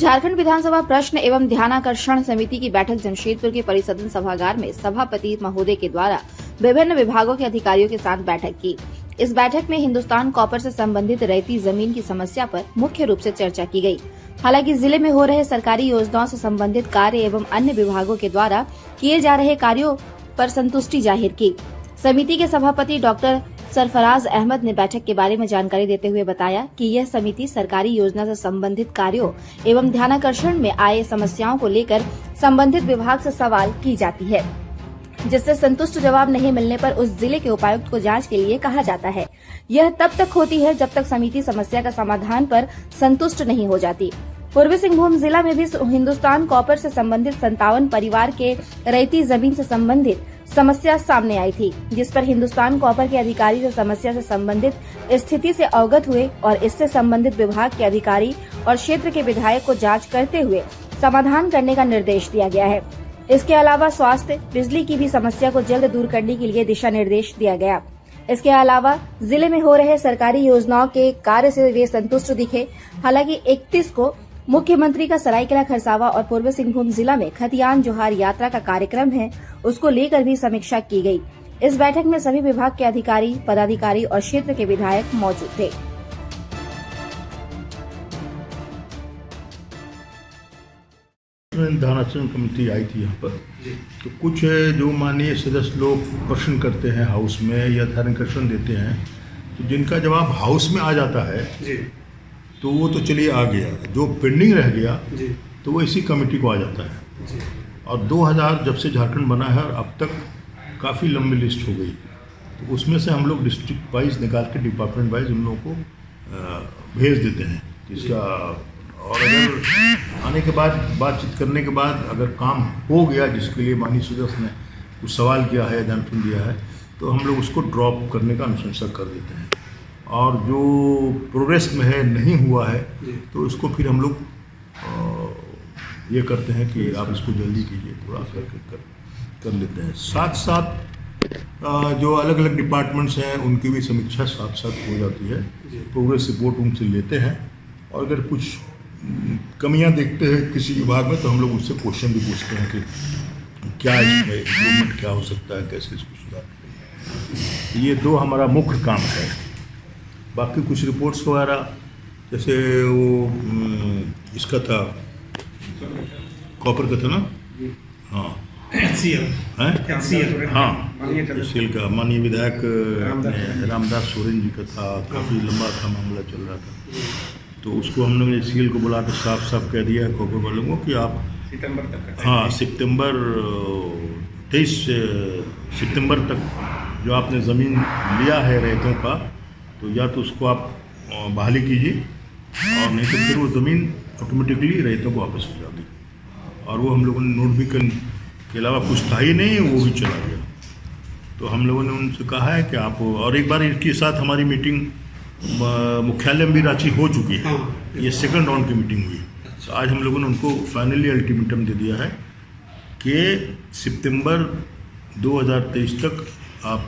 झारखंड विधानसभा प्रश्न एवं ध्यानाकर्षण समिति की बैठक जमशेदपुर के परिसदन सभागार में सभापति महोदय के द्वारा विभिन्न विभागों के अधिकारियों के साथ बैठक की। इस बैठक में हिंदुस्तान कॉपर से संबंधित रैयती जमीन की समस्या पर मुख्य रूप से चर्चा की गई। हालांकि जिले में हो रहे सरकारी योजनाओं से संबंधित कार्य एवं अन्य विभागों के द्वारा किए जा रहे कार्यों पर संतुष्टि जाहिर की। समिति के सभापति डॉक्टर सरफराज अहमद ने बैठक के बारे में जानकारी देते हुए बताया कि यह समिति सरकारी योजना से संबंधित कार्यों एवं ध्यानाकर्षण में आए समस्याओं को लेकर संबंधित विभाग से सवाल की जाती है, जिससे संतुष्ट जवाब नहीं मिलने पर उस जिले के उपायुक्त को जांच के लिए कहा जाता है। यह तब तक होती है जब तक समिति समस्या का समाधान पर संतुष्ट नहीं हो जाती। पूर्वी सिंहभूम जिला में भी हिंदुस्तान कॉपर से संबंधित 57 परिवार के रैयती जमीन से संबंधित समस्या सामने आई थी, जिस पर हिंदुस्तान कॉपर के अधिकारी से समस्या से संबंधित स्थिति से अवगत हुए और इससे संबंधित विभाग के अधिकारी और क्षेत्र के विधायक को जांच करते हुए समाधान करने का निर्देश दिया गया है। इसके अलावा स्वास्थ्य, बिजली की भी समस्या को जल्द दूर करने के लिए दिशा निर्देश दिया गया। इसके अलावा जिले में हो रहे सरकारी योजनाओं के कार्य से वे संतुष्ट दिखे। हालांकि 31 को मुख्यमंत्री का सरायकेला खरसावा और पूर्वी सिंहभूम जिला में खतियान जोहार यात्रा का कार्यक्रम है, उसको लेकर भी समीक्षा की गई। इस बैठक में सभी विभाग के अधिकारी, पदाधिकारी और क्षेत्र के विधायक मौजूद थे। ध्यानाकर्षण कमेटी आई थी यहाँ पर, तो कुछ जो माननीय सदस्य लोग प्रश्न करते हैं हाउस में या ध्यानाकर्षण देते हैं, तो जिनका जवाब हाउस में आ जाता है तो वो तो चलिए आ गया, जो पेंडिंग रह गया तो वो इसी कमेटी को आ जाता है। और 2000 जब से झारखंड बना है और अब तक काफ़ी लंबी लिस्ट हो गई, तो उसमें से हम लोग डिस्ट्रिक्ट वाइज निकाल के डिपार्टमेंट वाइज उन लोगों को भेज देते हैं इसका। और अगर आने के बाद बातचीत करने के बाद अगर काम हो गया जिसके लिए माननीय सदस्य ने कुछ सवाल किया है, जानकारी दिया है, तो हम लोग उसको ड्रॉप करने का अनुशंसा कर देते हैं। और जो प्रोग्रेस में है, नहीं हुआ है, तो उसको फिर हम लोग ये करते हैं कि आप इसको जल्दी कीजिए, थोड़ा कर लेते हैं। साथ साथ जो अलग अलग डिपार्टमेंट्स हैं उनकी भी समीक्षा साथ साथ हो जाती है, प्रोग्रेस रिपोर्ट उनसे लेते हैं। और अगर कुछ कमियां देखते हैं किसी विभाग में तो हम लोग उससे क्वेश्चन भी पूछते हैं कि क्या इसमें इम्प्रूवमेंट क्या हो सकता है, कैसे इसको सुधार। ये दो हमारा मुख्य काम है। बाकी कुछ रिपोर्ट्स वगैरह जैसे वो इसका था, कॉपर का था ना, हाँ सीएल का माननीय विधायक रामदास सोरेन जी का था, काफ़ी लंबा था मामला चल रहा था, तो उसको हम लोग ने सीएल को बुला कर साफ साफ कह दिया है कॉपर वालों को कि आप सितंबर तक, हाँ सितंबर 23 सितंबर तक जो आपने ज़मीन लिया है रैयतों का, तो या तो उसको आप बहाली कीजिए और नहीं तो फिर वो ज़मीन ऑटोमेटिकली रैयतों को वापस हो जाती। और वो हम लोगों ने नोट भी करने के अलावा कुछ था ही नहीं, वो भी चला गया। तो हम लोगों ने उनसे कहा है कि आप, और एक बार इनके साथ हमारी मीटिंग मुख्यालय में भी रांची हो चुकी है, ये सेकंड राउंड की मीटिंग हुई। तो आज हम लोगों ने उनको फाइनली अल्टीमेटम दे दिया है कि सितंबर 2023 तक आप